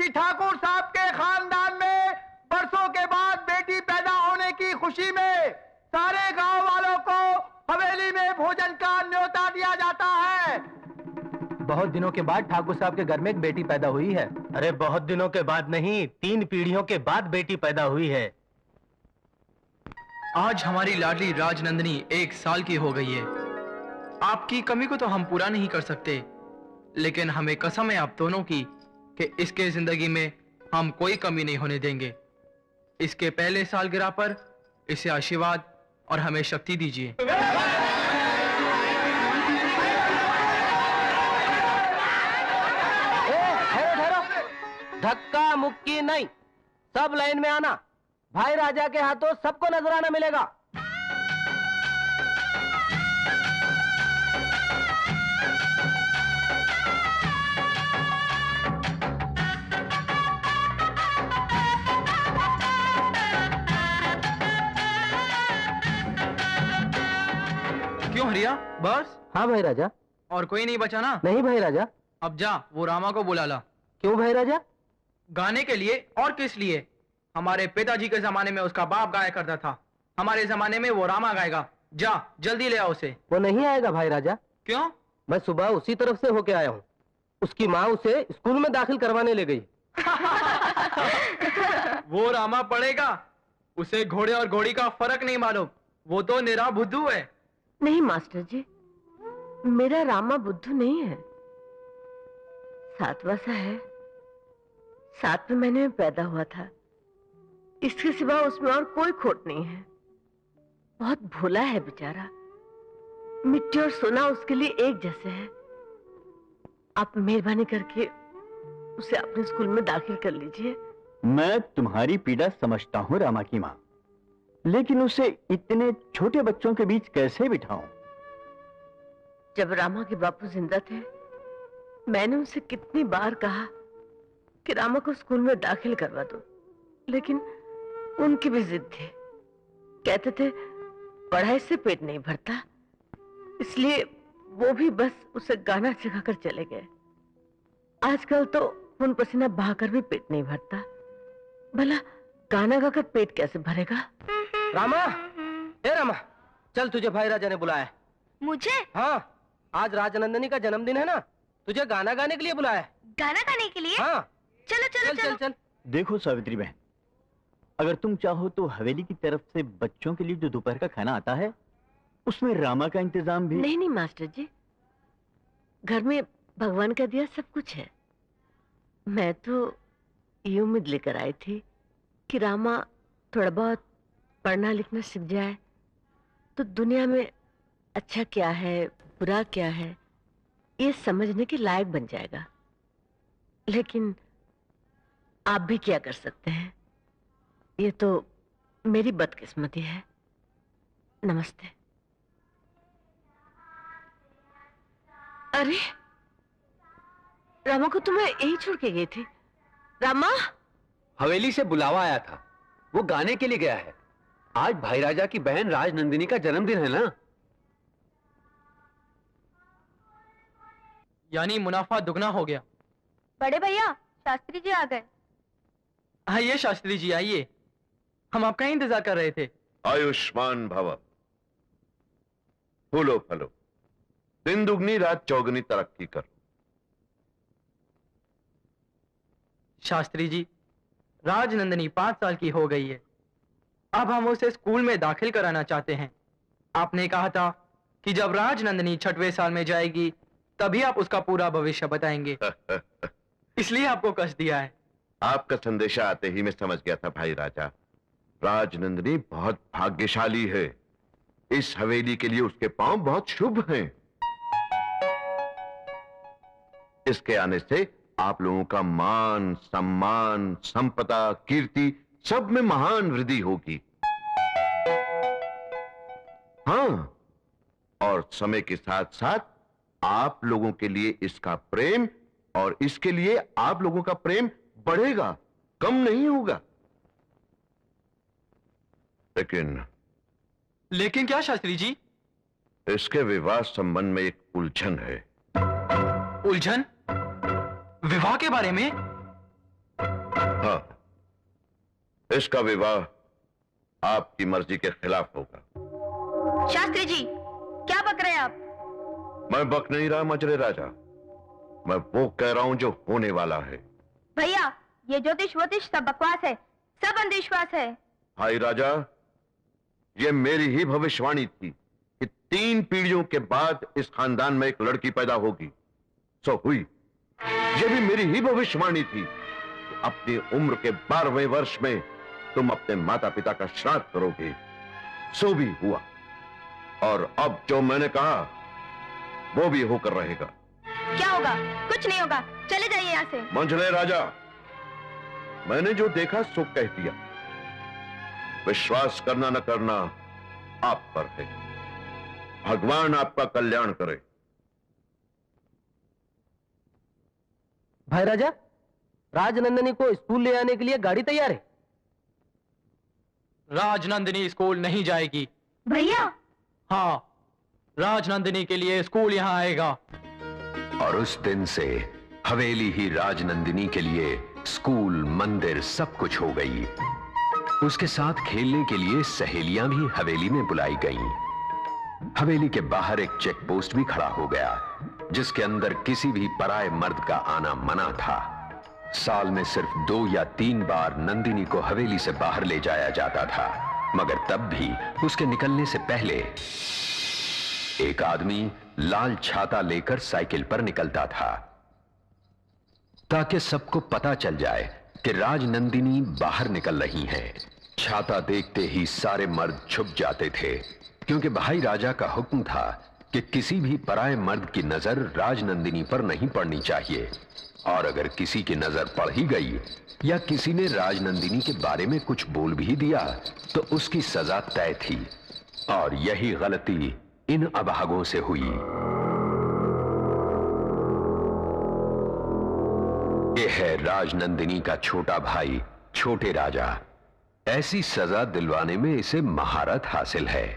कि ठाकुर साहब के खानदान में बरसों के बाद बेटी पैदा होने की खुशी में सारे गांव वालों को हवेली में भोजन का न्योता दिया जाता है। बहुत दिनों के बाद ठाकुर साहब के घर में एक बेटी पैदा हुई है। अरे बहुत दिनों के बाद नहीं, 3 पीढ़ियों के बाद बेटी पैदा हुई है। आज हमारी लाडली राजनंदिनी 1 साल की हो गई है। आपकी कमी को तो हम पूरा नहीं कर सकते, लेकिन हमें कसम है आप दोनों की कि इसके जिंदगी में हम कोई कमी नहीं होने देंगे। इसके पहले सालगिरह पर इसे आशीर्वाद और हमें शक्ति दीजिए। धक्का मुक्की नहीं, सब लाइन में आना। भाई राजा के हाथों सबको नजराना मिलेगा। क्यों हरिया, बस? हाँ भाई राजा। और कोई नहीं बचा ना? नहीं भाई राजा। अब जा, वो रामा को बुला ला। क्यों भाई राजा? गाने के लिए और किस लिए? हमारे पिताजी के जमाने में उसका बाप गाया करता था, हमारे जमाने में वो रामा गाएगा। जा जल्दी ले आओ उसे। वो नहीं आएगा भाई राजा। क्यों? मैं सुबह उसी तरफ से होके आया हूँ। उसकी माँ उसे स्कूल में दाखिल करवाने ले गई। वो रामा पढ़ेगा, उसे घोड़े और घोड़ी का फर्क नहीं मालूम। वो तो निरा बुद्धू है। नहीं मास्टर जी, मेरा रामा बुद्धू नहीं है, सातवां सा है। 7वें महीने में पैदा हुआ था। इसके सिवा उसमें और कोई खोट नहीं है। बहुत भोला है बेचारा। मिट्टी और सोना उसके लिए एक जैसे है। आप मेहरबानी करके उसे अपने स्कूल में दाखिल कर लीजिए। मैं तुम्हारी पीड़ा समझता हूँ रामा की माँ, लेकिन उसे इतने छोटे बच्चों के बीच कैसे बिठाऊं? जब रामा के बापू जिंदा थे, मैंने उनसे कितनी बार कहा कि रामा को स्कूल में दाखिल करवा दो, लेकिन उनकी भी जिद थी। कहते थे पढ़ाई से पेट नहीं भरता, इसलिए वो भी बस उसे गाना सिखाकर चले गए। आजकल तो खून पसीना बहाकर भी पेट नहीं भरता, भला गाना गाकर पेट कैसे भरेगा? रामा, ए रामा, चल तुझे भाई राजा ने बुलाया। मुझे? हाँ, आज राजनंदिनी का जन्मदिन है ना, तुझे गाना गाने के लिए बुलाया। गाना गाने के लिए? हाँ। चलो चलो चल, चल, चल। देखो सावित्री बहन, अगर तुम चाहो तो हवेली की तरफ से बच्चों के लिए जो दोपहर का खाना आता है, उसमें रामा का इंतजाम भी। नहीं नहीं मास्टर जी, घर में भगवान का दिया सब कुछ है। मैं तो ये उम्मीद लेकर आई थी कि रामा थोड़ा बहुत पढ़ना लिखना सीख जाए तो दुनिया में अच्छा क्या है बुरा क्या है ये समझने के लायक बन जाएगा। लेकिन आप भी क्या कर सकते हैं, ये तो मेरी बदकिस्मती है। नमस्ते। अरे रामा को तो मैं यही छोड़ के गई थी। रामा? हवेली से बुलावा आया था, वो गाने के लिए गया है। आज भाई राजा की बहन राजनंदिनी का जन्मदिन है ना। यानी मुनाफा दुगना हो गया। बड़े भैया, शास्त्री जी आ गए। आइए शास्त्री जी आइए, हम आपका ही इंतजार कर रहे थे। आयुष्मान भव, फूलो फलो, दिन दुगनी रात चौगनी तरक्की करो। शास्त्री जी, राजनंदिनी 5 साल की हो गई है। अब हम उसे स्कूल में दाखिल कराना चाहते हैं। आपने कहा था कि जब राजनंदिनी 6वें साल में जाएगी तभी आप उसका पूरा भविष्य बताएंगे। इसलिए आपको कष्ट दिया है। आपका संदेशा आते ही मैं समझ गया था भाई राजा। राजनंदिनी बहुत भाग्यशाली है। इस हवेली के लिए उसके पांव बहुत शुभ हैं। इसके आने से आप लोगों का मान सम्मान संपदा कीर्ति सब में महान वृद्धि होगी। हाँ, और समय के साथ साथ आप लोगों के लिए इसका प्रेम और इसके लिए आप लोगों का प्रेम बढ़ेगा, कम नहीं होगा। लेकिन क्या शास्त्री जी? इसके विवाह संबंध में एक उलझन है। उलझन? विवाह के बारे में? हाँ, इसका विवाह आपकी मर्जी के खिलाफ होगा। शास्त्री जी, क्या बक रहे हैं आप? मैं बक नहीं रहा मंजले राजा, मैं वो कह रहा हूं जो होने वाला है। भैया, ये ज्योतिष वोतिष सब बकवास है, सब अंधविश्वास है। भाई राजा, ये मेरी ही भविष्यवाणी थी कि 3 पीढ़ियों के बाद इस खानदान में एक लड़की पैदा होगी। सो हुई। ये भी मेरी ही भविष्यवाणी थी कि अपनी उम्र के 12वें वर्ष में तुम अपने माता पिता का श्राद्ध करोगे। सो भी हुआ, और अब जो मैंने कहा वो भी होकर रहेगा। क्या होगा? कुछ नहीं होगा, चले जाइए यहाँ से। मंझले राजा, मैंने जो देखा सो कह दिया। विश्वास करना न करना आप पर है। भगवान आपका कल्याण करे। भाई राजा, राजनंदिनी को स्कूल ले आने के लिए गाड़ी तैयार है। राजनंदिनी स्कूल नहीं जाएगी। भैया, हाँ, राजनंदिनी के लिए स्कूल यहाँ आएगा। और उस दिन से हवेली ही राजनंदिनी के लिए स्कूल, मंदिर सब कुछ हो गई। उसके साथ खेलने के लिए सहेलियां भी हवेली में बुलाई गईं। हवेली के बाहर एक चेक पोस्ट भी खड़ा हो गया, जिसके अंदर किसी भी पराये मर्द का आना मना था। साल में सिर्फ 2 या 3 बार नंदिनी को हवेली से बाहर ले जाया जाता था, मगर तब भी उसके निकलने से पहले एक आदमी लाल छाता लेकर साइकिल पर निकलता था, ताकि सबको पता चल जाए कि राजनंदिनी बाहर निकल रही हैं। छाता देखते ही सारे मर्द छुप जाते थे, क्योंकि भाई राजा का हुक्म था कि किसी भी पराये मर्द की नजर राजनंदिनी पर नहीं पड़नी चाहिए, और अगर किसी की नजर पड़ ही गई या किसी ने राजनंदिनी के बारे में कुछ बोल भी दिया तो उसकी सजा तय थी। और यही गलती इन अभागों से हुई। यह है राजनंदिनी का छोटा भाई छोटे राजा। ऐसी सजा दिलवाने में इसे महारत हासिल है।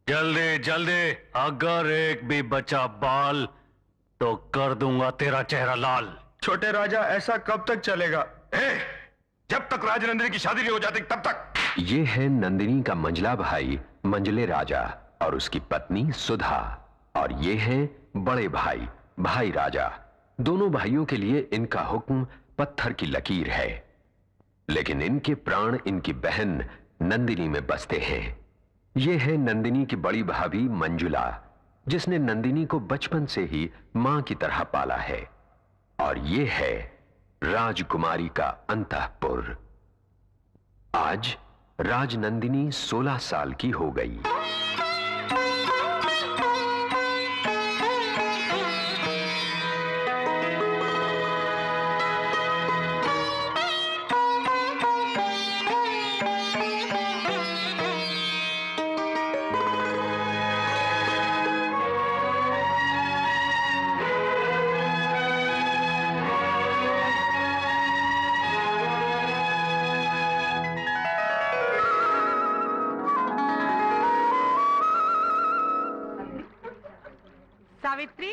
जल्दी जल्दी, अगर एक भी बचा बाल तो कर दूंगा तेरा चेहरा लाल। छोटे राजा, ऐसा कब तक चलेगा? जब तक राजनंदिनी की शादी नहीं हो जाती तब तक। ये है नंदिनी का मंझला भाई मंझले राजा और उसकी पत्नी सुधा, और ये है बड़े भाई भाई राजा। दोनों भाइयों के लिए इनका हुक्म पत्थर की लकीर है, लेकिन इनके प्राण इनकी बहन नंदिनी में बसते हैं। ये है नंदिनी की बड़ी भाभी मंजुला, जिसने नंदिनी को बचपन से ही मां की तरह पाला है। और ये है राजकुमारी का अंतःपुर। आज राजनंदिनी 16 साल की हो गई। सावित्री,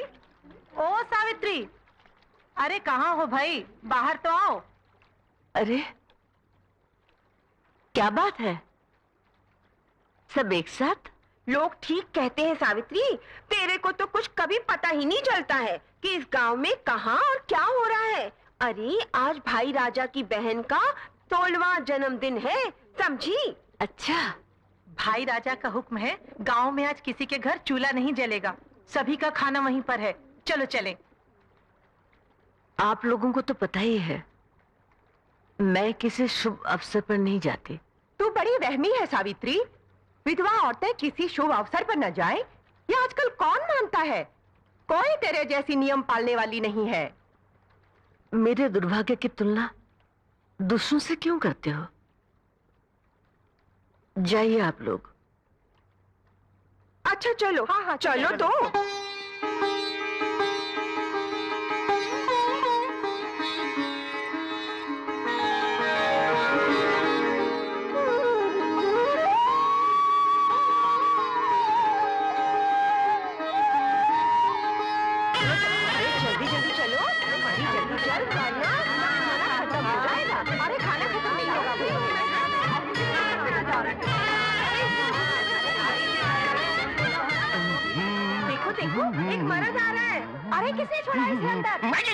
ओ सावित्री, अरे कहाँ हो भाई? बाहर तो आओ। अरे क्या बात है, सब एक साथ? लोग ठीक कहते हैं सावित्री, तेरे को तो कुछ कभी पता ही नहीं चलता है कि इस गांव में कहाँ और क्या हो रहा है। अरे आज भाई राजा की बहन का 16वां जन्मदिन है, समझी? अच्छा, भाई राजा का हुक्म है, गांव में आज किसी के घर चूल्हा नहीं जलेगा, सभी का खाना वहीं पर है। चलो चलें। आप लोगों को तो पता ही है, मैं किसी शुभ अवसर पर नहीं जाती। तू बड़ी रहमी है सावित्री, विधवा औरतें किसी शुभ अवसर पर न जाएं, ये आजकल कौन मानता है? कोई तेरे जैसी नियम पालने वाली नहीं है। मेरे दुर्भाग्य की तुलना दूसरों से क्यों करते हो? जाइए आप लोग। अच्छा चलो। हाँ चलो तो। जल्दी जल्दी चलो, जल्दी चल, एक मर्द आ रहा है। अरे किसने छोड़ा इसे अंदर? अरे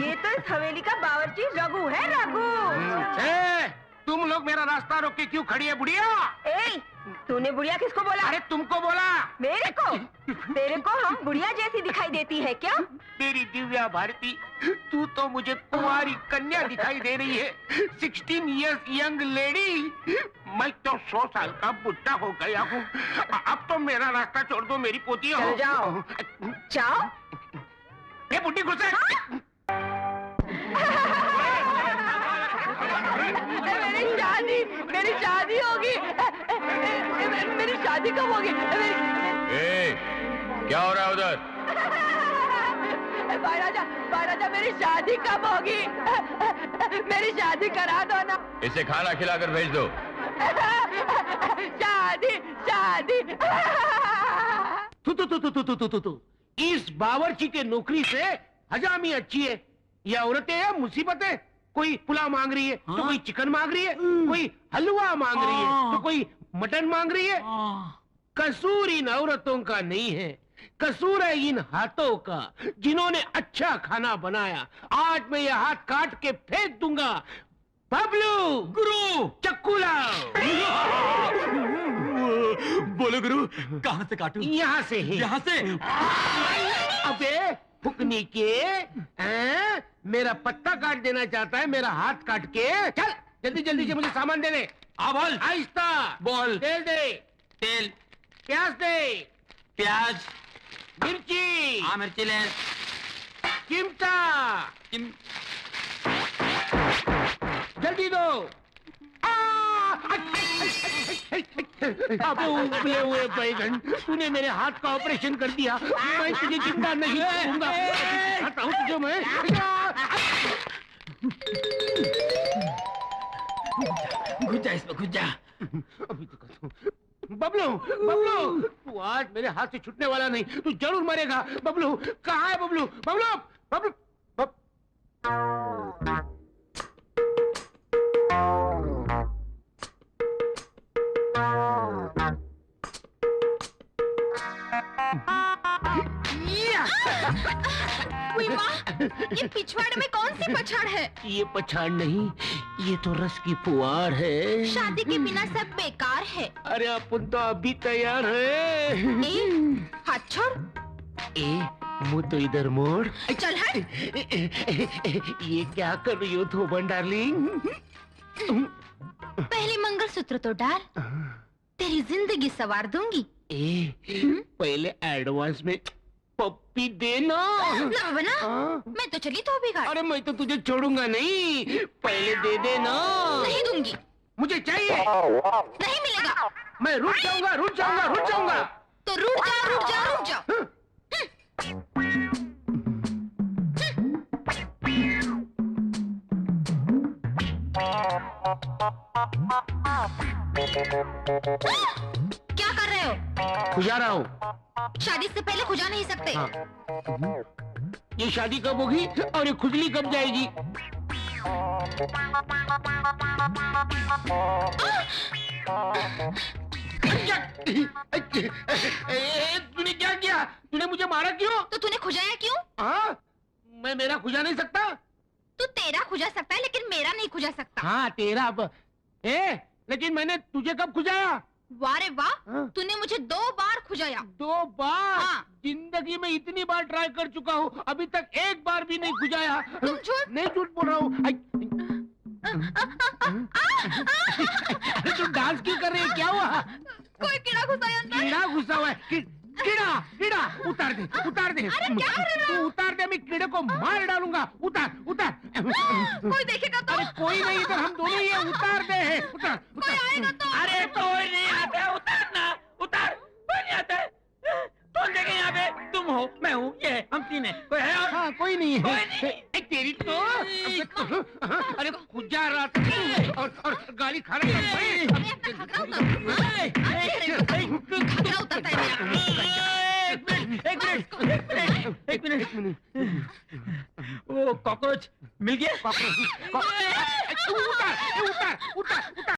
ये तो इस हवेली का बावर्ची रघु है, रघु। तुम लोग मेरा रास्ता रोक के क्यों खड़ी है बुढ़िया? ए, तूने बुढ़िया किसको बोला? अरे तुमको बोला। मेरे को? तेरे को हम बुढ़िया जैसी दिखाई देती है क्या? मेरी दिव्या भारती, तू तो मुझे कुंवारी कन्या दिखाई दे रही है। 16 इयर्स यंग लेडी। मैं तो 100 साल का बुढ़ा हो गया हूँ। अब तो मेरा रास्ता छोड़ दो मेरी पोती हो। चल जाओ। जाओ। ये बुढ़ी घुसे। मेरी शादी होगी। मेरी शादी कब होगी? क्या हो रहा है उधर? महाराजा मेरी शादी कब होगी? मेरी शादी करा दो ना। इसे खाना खिलाकर भेज दो। शादी शादी। तू इस बावर्ची के नौकरी से हजामी अच्छी है। ये औरतें हैं मुसीबतें। कोई पुलाव मांग रही है तो कोई चिकन मांग रही है, कोई हलवा मांग रही है तो कोई मटन मांग रही है। कसूर इन औरतों का नहीं है, कसूर है इन हाथों का जिन्होंने अच्छा खाना बनाया। आज मैं ये हाथ काट के फेंक दूंगा। बबलू गुरु चक्कू लाओ। बोलो गुरु, कहाँ से काटूं? यहाँ से ही। यहाँ से? अबे फुकनी के मेरा पत्ता काट देना चाहता है, मेरा हाथ काट के। चल जल्दी जल्दी से मुझे सामान दे दे। बोल। आहिस्ता बोल। तेल दे। तेल। प्याज दे। प्याज। मिर्ची। हाँ मिर्ची ले। चिमटा। जल्दी दो। अबे उबले हुए बैगन, तूने मेरे हाथ का ऑपरेशन कर दिया। मैं तुझे जिंदा नहीं छोड़ूंगा। हटाऊं तुझे मैं। घुस जा इसमें, घुस जा। अभी तो बबलू, बबलू, तू आज मेरे हाथ से छूटने वाला नहीं। तू जरूर मरेगा। बबलू कहाँ है? बबलू, बबलू, बबलू, ये पिछवाड़े में कौन सी पछाड़ है? ये पछाड़ नहीं, ये तो रस की फुहार है। शादी के बिना सब बेकार है। अरे अपन तो अभी तैयार है। हाथ छोड़। मुँह तो इधर मोड़। चल हट। ये क्या कर रही हो धोबन डार्लिंग? पहले मंगलसूत्र तो डाल, तेरी जिंदगी संवार दूंगी। पहले एडवांस में पप्पी देना। ना बना। मैं तो चली तो बिगाड़। अरे मैं तो तुझे छोड़ूंगा नहीं, पहले दे देना। नहीं दूंगी। मुझे चाहिए। नहीं मिलेगा। मैं रुक जाऊंगा, रुक जाऊंगा, रुक जाऊंगा। तो रुक जाओ, रुक जाओ, रुक जाओ। क्या कर रहे हो? खुजा रहा हूँ। शादी से पहले खुजा नहीं सकते। ये शादी कब होगी और ये खुजली कब जाएगी? तूने क्या किया? तूने मुझे मारा क्यों? तो तूने खुजाया क्यों? हाँ, मैं मेरा खुजा नहीं सकता। तू तेरा खुजा सकता है लेकिन मेरा नहीं खुजा सकता। हाँ तेरा। लेकिन मैंने तुझे कब खुजाया? वाह रे वाह, तूने मुझे 2 बार खुजाया। 2 बार? हाँ। जिंदगी में इतनी बार ट्राई कर चुका हूँ, अभी तक एक बार भी नहीं खुजाया। तुम झूठ। नहीं झूठ बोल रहा हूँ। अरे तू डांस क्यों कर रही है? क्या हुआ? कोई कीड़ा घुसा है अंदर। कीड़ा घुसा हुआ है। कीड़ा, कीड़ा, उतार दे, उतार दे। अरे क्या कर रहे हो? तू उतार दे, मैं कीड़े को मार डालूंगा। उतार, उतार। कोई देखेगा तो? अरे कोई नहीं, इधर हम दोनों ही है। उतार दे, उतार, कोई आएगा तो? अरे कोई नहीं आता। उतारना, उतार। कोई नहीं आता। कौन देखे यहाँ पे? तुम हो, मैं हूँ, ये हम तीन है। कोई है? हाँ, कोई नहीं है। तेरी तो अरे खुजा रहा था और गाली खा रहा एक मिनट। वो कॉकरोच मिल गया? उतार, उतार, उतार, उतार।